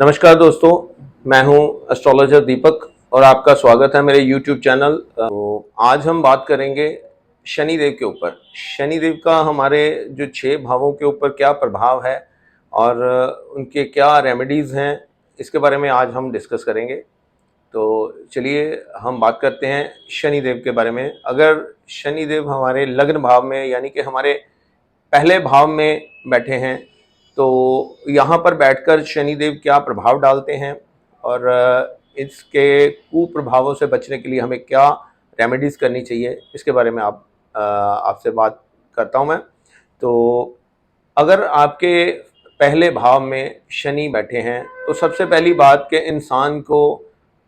नमस्कार दोस्तों, मैं हूं एस्ट्रोलॉजर दीपक और आपका स्वागत है मेरे यूट्यूब चैनल। तो आज हम बात करेंगे शनिदेव के ऊपर। शनिदेव का हमारे जो 6 भावों के ऊपर क्या प्रभाव है और उनके क्या रेमेडीज़ हैं, इसके बारे में आज हम डिस्कस करेंगे। तो चलिए हम बात करते हैं शनिदेव के बारे में। अगर शनिदेव हमारे लग्न भाव में यानी कि हमारे पहले भाव में बैठे हैं तो यहाँ पर बैठकर शनिदेव क्या प्रभाव डालते हैं और इसके कुप्रभावों से बचने के लिए हमें क्या रेमेडीज़ करनी चाहिए, इसके बारे में आपसे बात करता हूँ मैं। तो अगर आपके पहले भाव में शनि बैठे हैं तो सबसे पहली बात कि इंसान को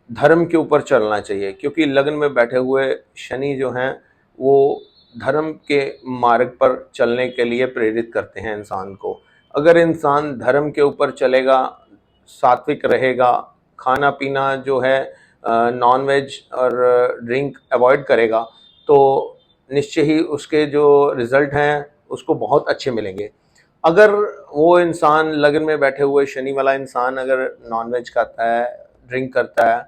धर्म के ऊपर चलना चाहिए, क्योंकि लग्न में बैठे हुए शनि जो हैं वो धर्म के मार्ग पर चलने के लिए प्रेरित करते हैं इंसान को। अगर इंसान धर्म के ऊपर चलेगा, सात्विक रहेगा, खाना पीना जो है नॉन वेज और ड्रिंक अवॉइड करेगा, तो निश्चय ही उसके जो रिज़ल्ट हैं उसको बहुत अच्छे मिलेंगे। अगर वो इंसान लग्न में बैठे हुए शनि वाला इंसान अगर नॉन वेज खाता है, ड्रिंक करता है,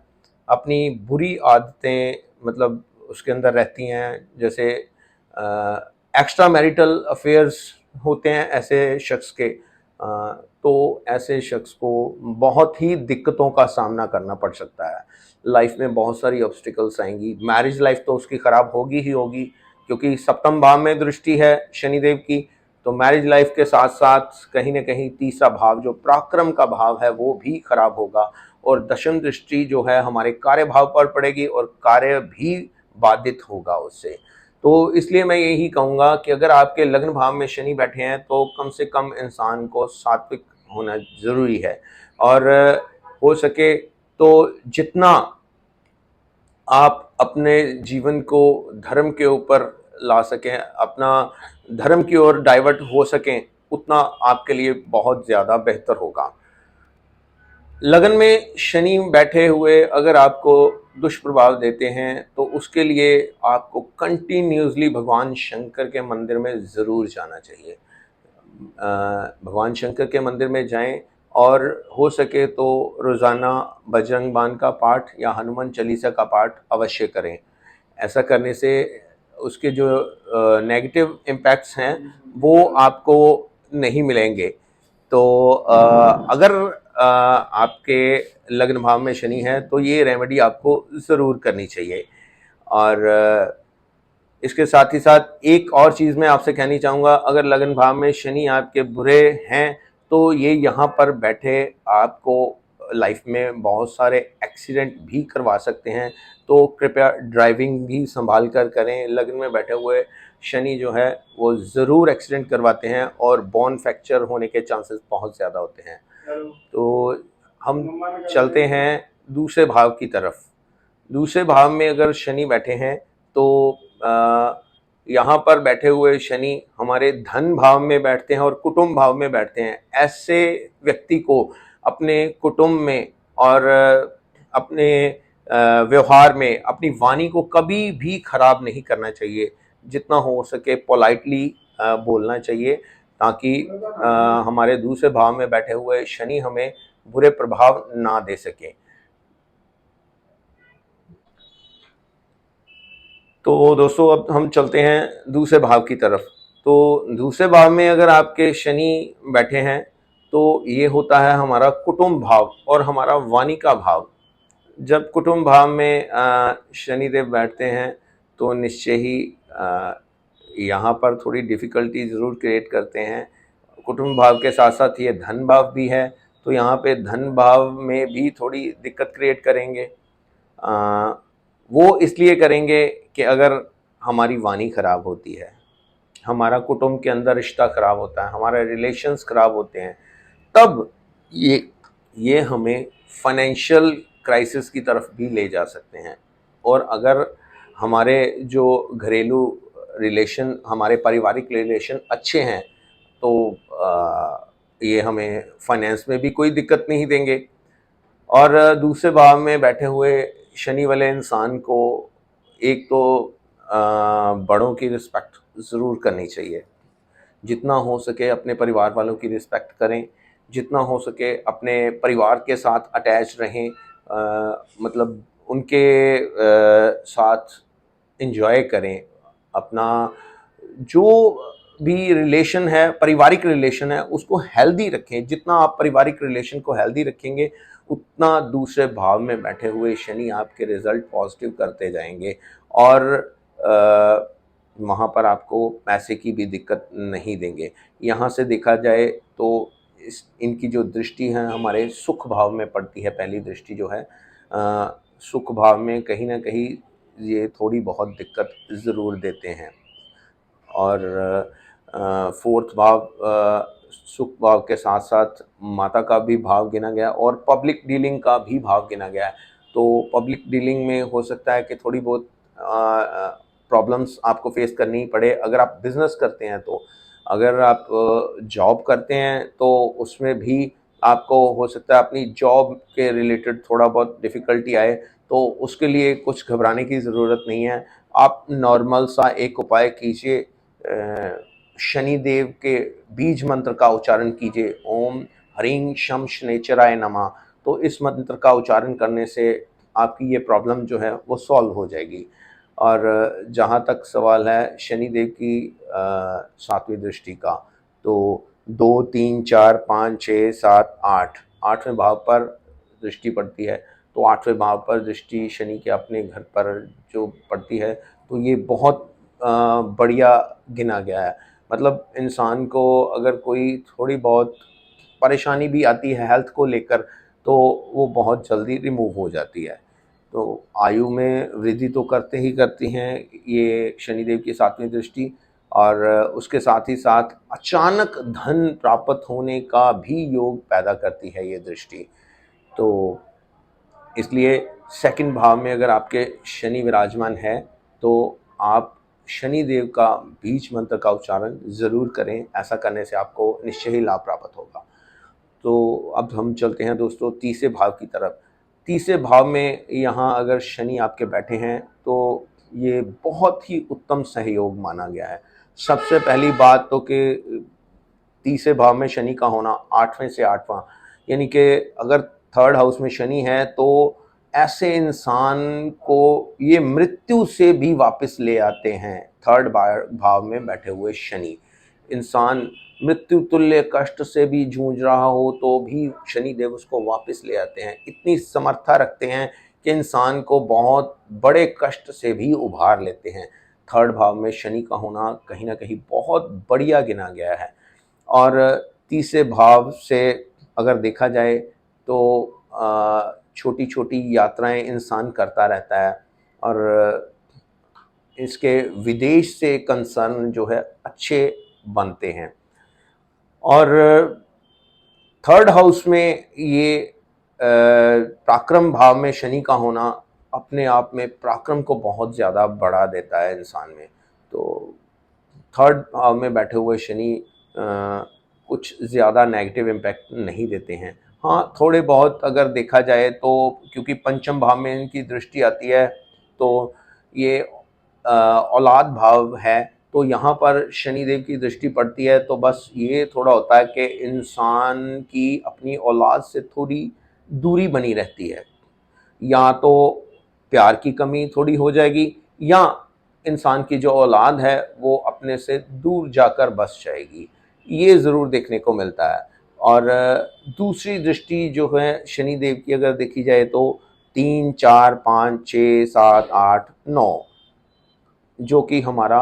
अपनी बुरी आदतें मतलब उसके अंदर रहती हैं, जैसे एक्स्ट्रा मैरिटल अफेयर्स होते हैं ऐसे शख्स के, तो ऐसे शख्स को बहुत ही दिक्कतों का सामना करना पड़ सकता है। लाइफ में बहुत सारी ऑब्स्टिकल्स आएंगी। मैरिज लाइफ तो उसकी ख़राब होगी ही होगी, क्योंकि सप्तम भाव में दृष्टि है शनिदेव की। तो मैरिज लाइफ के साथ साथ कहीं ना कहीं तीसरा भाव जो पराक्रम का भाव है वो भी खराब होगा, और दशम दृष्टि जो है हमारे कार्य भाव पर पड़ेगी और कार्य भी बाधित होगा उससे। तो इसलिए मैं यही कहूँगा कि अगर आपके लग्न भाव में शनि बैठे हैं तो कम से कम इंसान को सात्विक होना ज़रूरी है। और हो सके तो जितना आप अपने जीवन को धर्म के ऊपर ला सकें, अपना धर्म की ओर डाइवर्ट हो सकें, उतना आपके लिए बहुत ज़्यादा बेहतर होगा। लगन में शनि बैठे हुए अगर आपको दुष्प्रभाव देते हैं तो उसके लिए आपको कंटिन्यूसली भगवान शंकर के मंदिर में ज़रूर जाना चाहिए। भगवान शंकर के मंदिर में जाएं और हो सके तो रोज़ाना बजरंग बाण का पाठ या हनुमान चालीसा का पाठ अवश्य करें। ऐसा करने से उसके जो नेगेटिव इम्पैक्ट्स हैं वो आपको नहीं मिलेंगे। तो अगर आपके लग्न भाव में शनि है तो ये रेमेडी आपको ज़रूर करनी चाहिए। और इसके साथ ही साथ एक और चीज़ मैं आपसे कहनी चाहूँगा, अगर लगन भाव में शनि आपके बुरे हैं तो ये यहाँ पर बैठे आपको लाइफ में बहुत सारे एक्सीडेंट भी करवा सकते हैं। तो कृपया ड्राइविंग भी संभाल कर करें। लगन में बैठे हुए शनि जो है वो ज़रूर एक्सीडेंट करवाते हैं और बोन फ्रैक्चर होने के चांसेस बहुत ज़्यादा होते हैं। तो हम चलते हैं दूसरे भाव की तरफ। दूसरे भाव में अगर शनि बैठे हैं तो यहाँ पर बैठे हुए शनि हमारे धन भाव में बैठते हैं और कुटुंब भाव में बैठते हैं। ऐसे व्यक्ति को अपने कुटुंब में और अपने व्यवहार में अपनी वाणी को कभी भी खराब नहीं करना चाहिए। जितना हो सके पोलाइटली बोलना चाहिए, ताकि हमारे दूसरे भाव में बैठे हुए शनि हमें बुरे प्रभाव ना दे सकें। तो दोस्तों अब हम चलते हैं दूसरे भाव की तरफ। तो दूसरे भाव में अगर आपके शनि बैठे हैं तो ये होता है हमारा कुटुंब भाव और हमारा वाणी का भाव। जब कुटुंब भाव में शनिदेव बैठते हैं तो निश्चय ही यहाँ पर थोड़ी डिफ़िकल्टी ज़रूर क्रिएट करते हैं। कुटुंब भाव के साथ साथ ये धन भाव भी है, तो यहाँ पे धन भाव में भी थोड़ी दिक्कत क्रिएट करेंगे। वो इसलिए करेंगे कि अगर हमारी वाणी खराब होती है, हमारा कुटुंब के अंदर रिश्ता खराब होता है, हमारे रिलेशंस खराब होते हैं, तब ये हमें फाइनेंशियल क्राइसिस की तरफ भी ले जा सकते हैं। और अगर हमारे जो घरेलू रिलेशन, हमारे पारिवारिक रिलेशन अच्छे हैं तो ये हमें फाइनेंस में भी कोई दिक्कत नहीं देंगे। और दूसरे भाव में बैठे हुए शनि वाले इंसान को एक तो बड़ों की रिस्पेक्ट ज़रूर करनी चाहिए। जितना हो सके अपने परिवार वालों की रिस्पेक्ट करें। जितना हो सके अपने परिवार के साथ अटैच रहें, मतलब उनके साथ एंजॉय करें। अपना जो भी रिलेशन है, पारिवारिक रिलेशन है, उसको हेल्दी रखें। जितना आप पारिवारिक रिलेशन को हेल्दी रखेंगे, उतना दूसरे भाव में बैठे हुए शनि आपके रिजल्ट पॉजिटिव करते जाएंगे, और वहाँ पर आपको पैसे की भी दिक्कत नहीं देंगे। यहाँ से देखा जाए तो इनकी जो दृष्टि है हमारे सुख भाव में पड़ती है। पहली दृष्टि जो है सुख भाव में कहीं ना कहीं ये थोड़ी बहुत दिक्कत ज़रूर देते हैं। और फोर्थ भाव सुख भाव के साथ साथ माता का भी भाव गिना गया और पब्लिक डीलिंग का भी भाव गिना गया है। तो पब्लिक डीलिंग में हो सकता है कि थोड़ी बहुत प्रॉब्लम्स आपको फेस करनी पड़े अगर आप बिज़नेस करते हैं। तो अगर आप जॉब करते हैं तो उसमें भी आपको हो सकता है अपनी जॉब के रिलेटेड थोड़ा बहुत डिफ़िकल्टी आए, तो उसके लिए कुछ घबराने की ज़रूरत नहीं है। आप नॉर्मल सा एक उपाय कीजिए, शनि देव के बीज मंत्र का उच्चारण कीजिए, ओम ह्रीं शम शनैश्चराय नमः। तो इस मंत्र का उच्चारण करने से आपकी ये प्रॉब्लम जो है वो सॉल्व हो जाएगी। और जहाँ तक सवाल है शनि देव की सातवीं दृष्टि का, तो 2, 3, 4, 5, 6, 7, 8 आठवें भाव पर दृष्टि पड़ती है। तो आठवें भाव पर दृष्टि शनि के अपने घर पर जो पड़ती है, तो ये बहुत बढ़िया गिना गया है। मतलब इंसान को अगर कोई थोड़ी बहुत परेशानी भी आती है हेल्थ को लेकर, तो वो बहुत जल्दी रिमूव हो जाती है। तो आयु में वृद्धि तो करते ही करती हैं ये शनिदेव की सातवीं दृष्टि, और उसके साथ ही साथ अचानक धन प्राप्त होने का भी योग पैदा करती है ये दृष्टि। तो इसलिए सेकंड भाव में अगर आपके शनि विराजमान है, तो आप शनि देव का बीज मंत्र का उच्चारण ज़रूर करें। ऐसा करने से आपको निश्चय ही लाभ प्राप्त होगा। तो अब हम चलते हैं दोस्तों तीसरे भाव की तरफ। तीसरे भाव में यहाँ अगर शनि आपके बैठे हैं, तो ये बहुत ही उत्तम सहयोग माना गया है। सबसे पहली बात तो कि तीसरे भाव में शनि का होना, आठवें से आठवां, यानी कि अगर थर्ड हाउस में शनि है तो ऐसे इंसान को ये मृत्यु से भी वापस ले आते हैं। थर्ड भाव में बैठे हुए शनि, इंसान मृत्यु तुल्य कष्ट से भी जूझ रहा हो तो भी शनि देव उसको वापस ले आते हैं। इतनी समर्था रखते हैं कि इंसान को बहुत बड़े कष्ट से भी उभार लेते हैं। थर्ड भाव में शनि का होना कहीं ना कहीं बहुत बढ़िया गिना गया है। और तीसरे भाव से अगर देखा जाए तो छोटी छोटी यात्राएं इंसान करता रहता है, और इसके विदेश से कंसर्न जो है अच्छे बनते हैं। और थर्ड हाउस में ये पराक्रम भाव में शनि का होना अपने आप में पराक्रम को बहुत ज़्यादा बढ़ा देता है इंसान में। तो थर्ड भाव में बैठे हुए शनि कुछ ज़्यादा नेगेटिव इम्पैक्ट नहीं देते हैं। हाँ, थोड़े बहुत अगर देखा जाए तो क्योंकि पंचम भाव में इनकी दृष्टि आती है, तो ये औलाद भाव है, तो यहाँ पर शनिदेव की दृष्टि पड़ती है, तो बस ये थोड़ा होता है कि इंसान की अपनी औलाद से थोड़ी दूरी बनी रहती है। या तो प्यार की कमी थोड़ी हो जाएगी, या इंसान की जो औलाद है वो अपने से दूर जाकर बस जाएगी, ये ज़रूर देखने को मिलता है। और दूसरी दृष्टि जो है शनिदेव की अगर देखी जाए तो 3, 4, 5, 6, 7, 8, 9, जो कि हमारा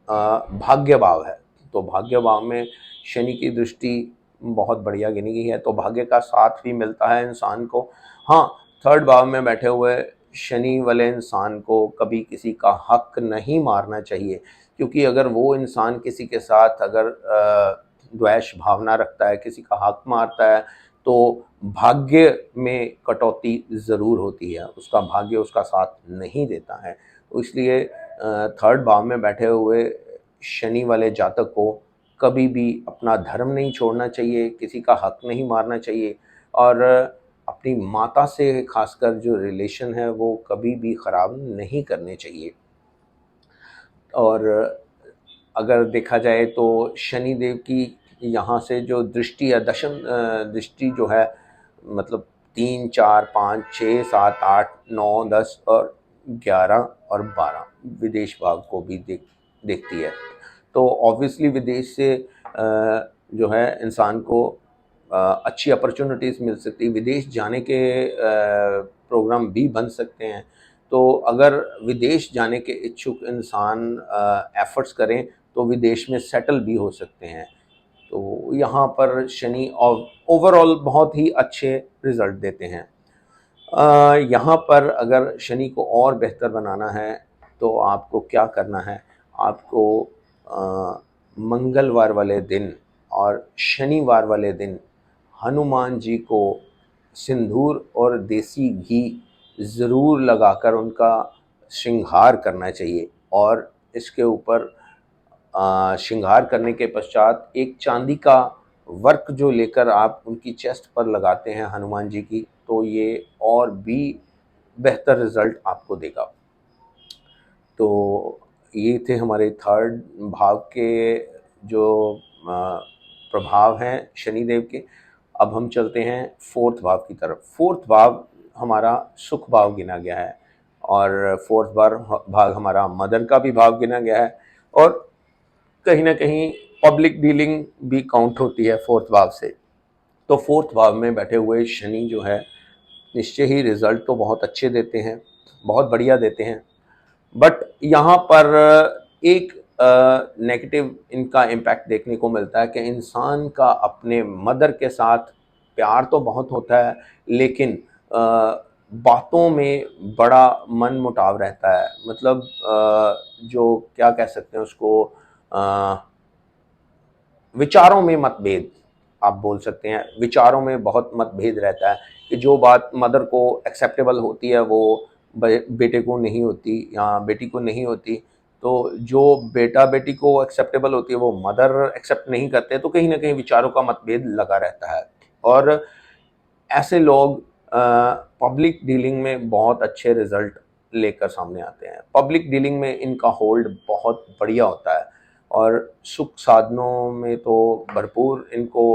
भाग्य भाव है। तो भाग्य भाव में शनि की दृष्टि बहुत बढ़िया गिनी गई है, तो भाग्य का साथ भी मिलता है इंसान को। हाँ, थर्ड भाव में बैठे हुए शनि वाले इंसान को कभी किसी का हक नहीं मारना चाहिए, क्योंकि अगर वो इंसान किसी के साथ अगर द्वेष भावना रखता है, किसी का हक मारता है, तो भाग्य में कटौती ज़रूर होती है, उसका भाग्य उसका साथ नहीं देता है। तो इसलिए थर्ड भाव में बैठे हुए शनि वाले जातक को कभी भी अपना धर्म नहीं छोड़ना चाहिए, किसी का हक नहीं मारना चाहिए, और अपनी माता से खासकर जो रिलेशन है वो कभी भी ख़राब नहीं करने चाहिए। और अगर देखा जाए तो शनि देव की यहाँ से जो दृष्टि है, दशम दृष्टि जो है, मतलब 3, 4, 5, 6, 7, 8, 9, 10 और 11 और 12 विदेश भाव को भी देखती है। तो ऑब्वियसली विदेश से जो है इंसान को अच्छी अपॉर्चुनिटीज़ मिल सकती है, विदेश जाने के प्रोग्राम भी बन सकते हैं। तो अगर विदेश जाने के इच्छुक इंसान एफ़र्ट्स करें तो विदेश में सेटल भी हो सकते हैं। तो यहाँ पर शनि ओवरऑल बहुत ही अच्छे रिज़ल्ट देते हैं। यहाँ पर अगर शनि को और बेहतर बनाना है तो आपको क्या करना है, आपको मंगलवार वाले दिन और शनिवार वाले दिन हनुमान जी को सिंदूर और देसी घी ज़रूर लगाकर उनका श्रृंगार करना चाहिए। और इसके ऊपर श्रृंगार करने के पश्चात एक चांदी का वर्क जो लेकर आप उनकी चेस्ट पर लगाते हैं हनुमान जी की, तो ये और भी बेहतर रिज़ल्ट आपको देगा। तो ये थे हमारे थर्ड भाव के जो प्रभाव हैं शनिदेव के। अब हम चलते हैं फोर्थ भाव की तरफ। फोर्थ भाव हमारा सुख भाव गिना गया है और फोर्थ भाग हमारा मदर का भी भाव गिना गया है और कहीं ना कहीं पब्लिक डीलिंग भी काउंट होती है फोर्थ भाव से। तो फोर्थ भाव में बैठे हुए शनि जो है निश्चय ही रिजल्ट तो बहुत अच्छे देते हैं, बहुत बढ़िया देते हैं, बट यहाँ पर एक नेगेटिव इनका इम्पैक्ट देखने को मिलता है कि इंसान का अपने मदर के साथ प्यार तो बहुत होता है, लेकिन बातों में बड़ा मन मुटाव रहता है। मतलब जो क्या कह सकते हैं उसको, विचारों में मतभेद आप बोल सकते हैं। विचारों में बहुत मतभेद रहता है कि जो बात मदर को एक्सेप्टेबल होती है वो बेटे को नहीं होती या बेटी को नहीं होती। तो जो बेटा बेटी को एक्सेप्टेबल होती है वो मदर एक्सेप्ट नहीं करते, तो कहीं ना कहीं विचारों का मतभेद लगा रहता है। और ऐसे लोग पब्लिक डीलिंग में बहुत अच्छे रिजल्ट लेकर सामने आते हैं। पब्लिक डीलिंग में इनका होल्ड बहुत बढ़िया होता है और सुख साधनों में तो भरपूर इनको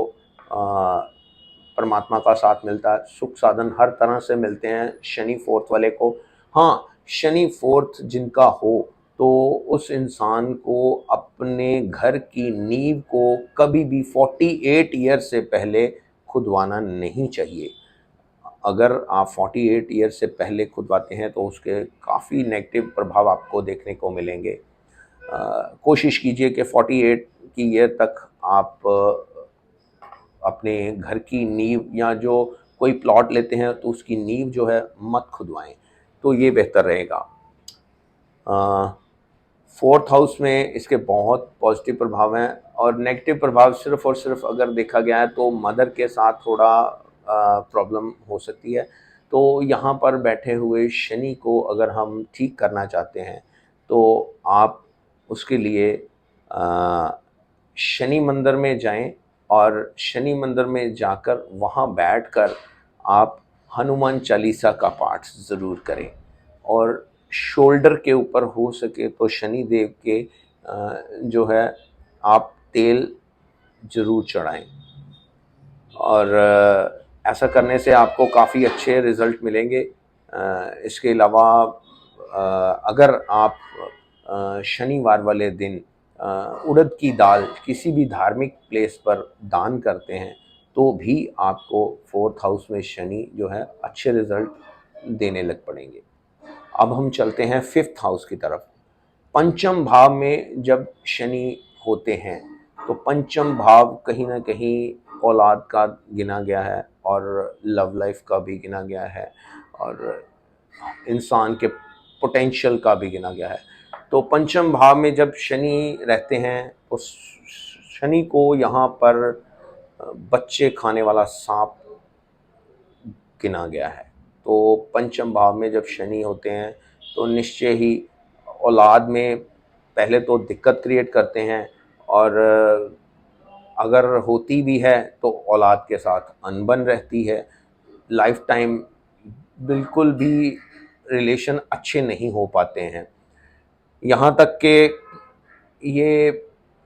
परमात्मा का साथ मिलता है। सुख साधन हर तरह से मिलते हैं शनि फोर्थ वाले को। हाँ, शनि फोर्थ जिनका हो तो उस इंसान को अपने घर की नींव को कभी भी 48 ईयर से पहले खुदवाना नहीं चाहिए। अगर आप 48 ईयर से पहले खुदवाते हैं तो उसके काफ़ी नेगेटिव प्रभाव आपको देखने को मिलेंगे। कोशिश कीजिए कि 48 की ईयर तक आप अपने घर की नींव या जो कोई प्लॉट लेते हैं तो उसकी नींव जो है मत खुदवाएं, तो ये बेहतर रहेगा। फोर्थ हाउस में इसके बहुत पॉजिटिव प्रभाव हैं और नेगेटिव प्रभाव सिर्फ और सिर्फ अगर देखा गया है तो मदर के साथ थोड़ा प्रॉब्लम हो सकती है। तो यहाँ पर बैठे हुए शनि को अगर हम ठीक करना चाहते हैं तो आप उसके लिए शनि मंदिर में जाएं और शनि मंदिर में जाकर वहाँ बैठकर आप हनुमान चालीसा का पाठ ज़रूर करें और शोल्डर के ऊपर हो सके तो शनि देव के जो है आप तेल ज़रूर चढ़ाएं। और ऐसा करने से आपको काफ़ी अच्छे रिज़ल्ट मिलेंगे। इसके अलावा अगर आप शनिवार वाले दिन उड़द की दाल किसी भी धार्मिक प्लेस पर दान करते हैं तो भी आपको फोर्थ हाउस में शनि जो है अच्छे रिज़ल्ट देने लग पड़ेंगे। अब हम चलते हैं फिफ्थ हाउस की तरफ। पंचम भाव में जब शनि होते हैं तो पंचम भाव कहीं ना कहीं औलाद का गिना गया है और लव लाइफ का भी गिना गया है और इंसान के पोटेंशियल का भी गिना गया है। तो पंचम भाव में जब शनि रहते हैं तो शनि को यहाँ पर बच्चे खाने वाला सांप गिना गया है। तो पंचम भाव में जब शनि होते हैं तो निश्चय ही औलाद में पहले तो दिक्कत क्रिएट करते हैं और अगर होती भी है तो औलाद के साथ अनबन रहती है। लाइफ टाइम बिल्कुल भी रिलेशन अच्छे नहीं हो पाते हैं। यहाँ तक कि ये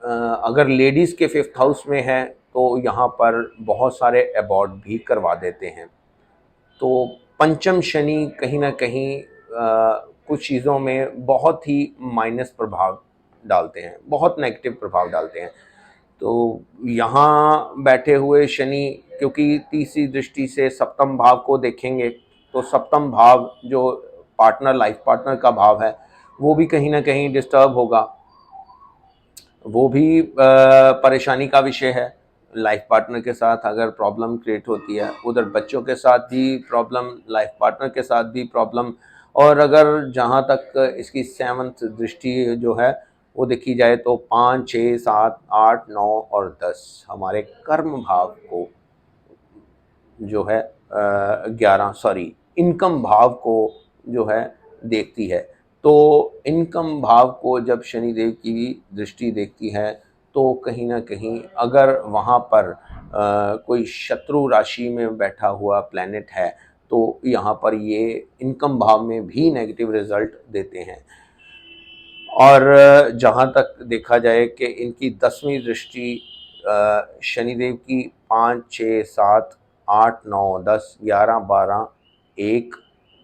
अगर लेडीज़ के 5th हाउस में है तो यहाँ पर बहुत सारे अबॉर्ट भी करवा देते हैं। तो पंचम शनि कहीं न कहीं कुछ चीज़ों में बहुत ही माइनस प्रभाव डालते हैं, बहुत नेगेटिव प्रभाव डालते हैं। तो यहाँ बैठे हुए शनि क्योंकि तीसरी दृष्टि से सप्तम भाव को देखेंगे, तो सप्तम भाव जो पार्टनर, लाइफ पार्टनर का भाव है, वो भी कहीं न कहीं डिस्टर्ब होगा। वो भी परेशानी का विषय है। लाइफ पार्टनर के साथ अगर प्रॉब्लम क्रिएट होती है, उधर बच्चों के साथ भी प्रॉब्लम, लाइफ पार्टनर के साथ भी प्रॉब्लम। और अगर जहाँ तक इसकी 7th दृष्टि जो है वो देखी जाए तो 5, 6, 7, 8, 9 और 10 हमारे कर्म भाव को जो है 11 सॉरी इनकम भाव को जो है देखती है। तो इनकम भाव को जब शनिदेव की दृष्टि देखती है तो कहीं ना कहीं अगर वहाँ पर कोई शत्रु राशि में बैठा हुआ प्लैनेट है तो यहाँ पर ये इनकम भाव में भी नेगेटिव रिजल्ट देते हैं। और जहाँ तक देखा जाए कि इनकी 10वीं दृष्टि शनिदेव की 5, 6, 7, 8, 9, 10, 11, 12, 1,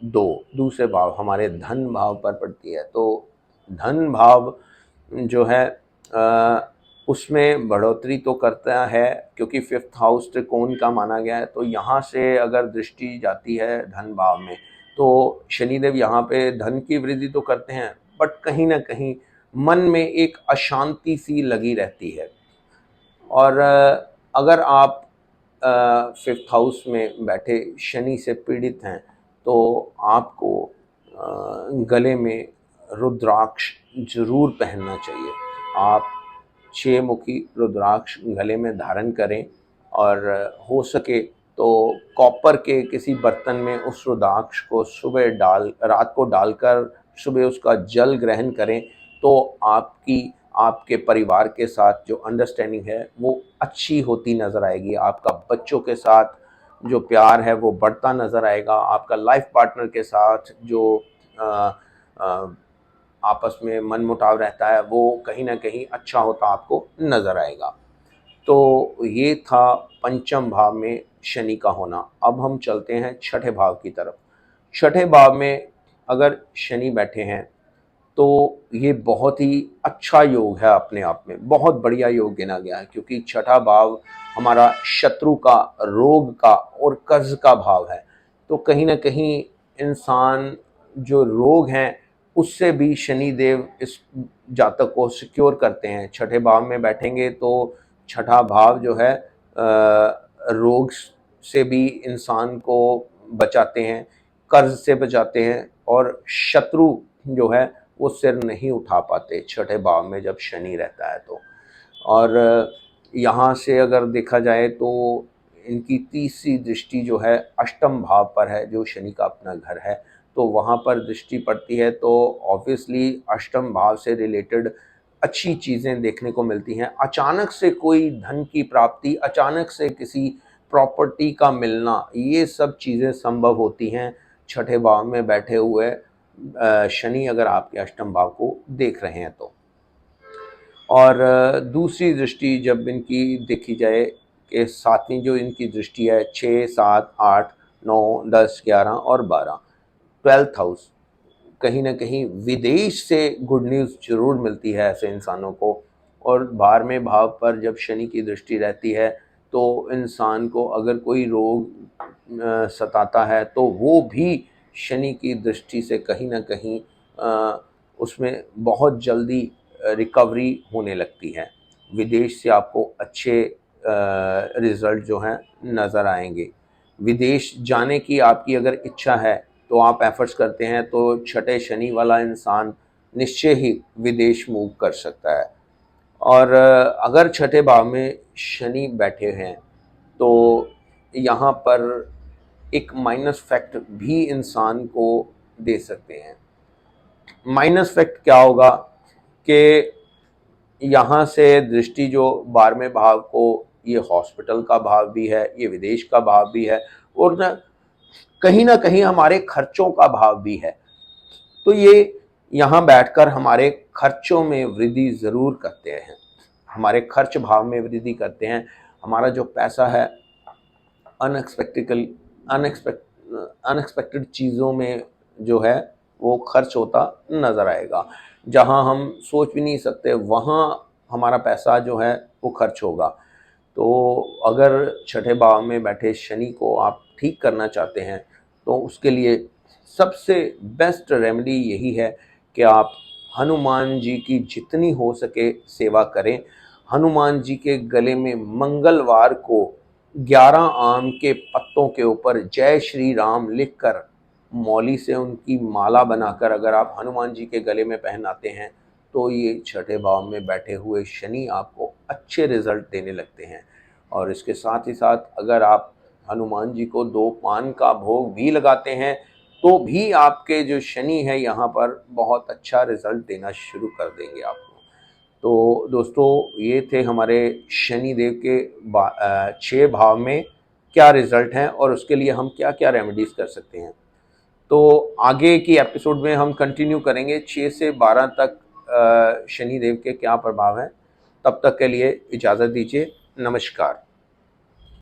2 दूसरे भाव हमारे धन भाव पर पड़ती है। तो धन भाव जो है उसमें बढ़ोतरी तो करता है क्योंकि 5th हाउस त्रिकोण का माना गया है। तो यहाँ से अगर दृष्टि जाती है धन भाव में तो शनिदेव यहाँ पे धन की वृद्धि तो करते हैं, बट कहीं ना कहीं मन में एक अशांति सी लगी रहती है। और अगर आप 5th हाउस में बैठे शनि से पीड़ित हैं तो आपको गले में रुद्राक्ष जरूर पहनना चाहिए। आप 6 मुखी रुद्राक्ष गले में धारण करें और हो सके तो कॉपर के किसी बर्तन में उस रुद्राक्ष को रात को डालकर सुबह उसका जल ग्रहण करें तो आपके परिवार के साथ जो अंडरस्टैंडिंग है वो अच्छी होती नज़र आएगी। आपका बच्चों के साथ जो प्यार है वो बढ़ता नज़र आएगा। आपका लाइफ पार्टनर के साथ जो आपस में मनमुटाव रहता है वो कहीं ना कहीं अच्छा होता आपको नज़र आएगा। तो ये था पंचम भाव में शनि का होना। अब हम चलते हैं छठे भाव की तरफ। छठे भाव में अगर शनि बैठे हैं तो ये बहुत ही अच्छा योग है, अपने आप में बहुत बढ़िया योग गिना गया है क्योंकि छठा भाव हमारा शत्रु का, रोग का और कर्ज का भाव है। तो कहीं ना कहीं इंसान जो रोग हैं उससे भी शनिदेव इस जातक को सिक्योर करते हैं। छठे भाव में बैठेंगे तो छठा भाव जो है रोग से भी इंसान को बचाते हैं, कर्ज से बचाते हैं और शत्रु जो है वो सिर नहीं उठा पाते छठे भाव में जब शनि रहता है तो। और यहाँ से अगर देखा जाए तो इनकी तीसरी दृष्टि जो है अष्टम भाव पर है, जो शनि का अपना घर है, तो वहाँ पर दृष्टि पड़ती है तो ऑब्वियसली अष्टम भाव से रिलेटेड अच्छी चीज़ें देखने को मिलती हैं। अचानक से कोई धन की प्राप्ति, अचानक से किसी प्रॉपर्टी का मिलना, ये सब चीज़ें संभव होती हैं छठे भाव में बैठे हुए शनि अगर आपके अष्टम भाव को देख रहे हैं तो। और दूसरी दृष्टि जब इनकी देखी जाए कि 7वीं जो इनकी दृष्टि है 6, 7, 8, 9, 10, 11 और 12 12th हाउस, कहीं ना कहीं विदेश से गुड न्यूज़ जरूर मिलती है ऐसे इंसानों को। और 12वें भाव पर जब शनि की दृष्टि रहती है तो इंसान को अगर कोई रोग सताता है तो वो भी शनि की दृष्टि से कहीं ना कहीं उसमें बहुत जल्दी रिकवरी होने लगती है। विदेश से आपको अच्छे रिज़ल्ट जो हैं नज़र आएंगे। विदेश जाने की आपकी अगर इच्छा है तो आप एफर्ट्स करते हैं तो छठे शनि वाला इंसान निश्चय ही विदेश मूव कर सकता है। और अगर छठे भाव में शनि बैठे हैं तो यहाँ पर एक माइनस फैक्ट भी इंसान को दे सकते हैं। माइनस फैक्ट क्या होगा कि यहाँ से दृष्टि जो 12वें भाव को, ये हॉस्पिटल का भाव भी है, ये विदेश का भाव भी है और ना कहीं हमारे खर्चों का भाव भी है। तो ये यहाँ बैठकर हमारे खर्चों में वृद्धि ज़रूर करते हैं। हमारे खर्च भाव में वृद्धि करते हैं। हमारा जो पैसा है अनएक्सपेक्टेड चीज़ों में जो है वो खर्च होता नज़र आएगा। जहां हम सोच भी नहीं सकते वहां हमारा पैसा जो है वो खर्च होगा। तो अगर छठे भाव में बैठे शनि को आप ठीक करना चाहते हैं तो उसके लिए सबसे बेस्ट रेमेडी यही है कि आप हनुमान जी की जितनी हो सके सेवा करें। हनुमान जी के गले में मंगलवार को 11 आम के पत्तों के ऊपर जय श्री राम लिखकर मौली से उनकी माला बनाकर अगर आप हनुमान जी के गले में पहनाते हैं तो ये छठे भाव में बैठे हुए शनि आपको अच्छे रिजल्ट देने लगते हैं। और इसके साथ ही साथ अगर आप हनुमान जी को 2 पान का भोग भी लगाते हैं तो भी आपके जो शनि है यहाँ पर बहुत अच्छा रिजल्ट देना शुरू कर देंगे आपको। तो दोस्तों ये थे हमारे शनि देव के 6 भाव में क्या रिजल्ट हैं और उसके लिए हम क्या क्या रेमेडीज़ कर सकते हैं। तो आगे की एपिसोड में हम कंटिन्यू करेंगे 6 से 12 तक शनि देव के क्या प्रभाव हैं। तब तक के लिए इजाज़त दीजिए। नमस्कार।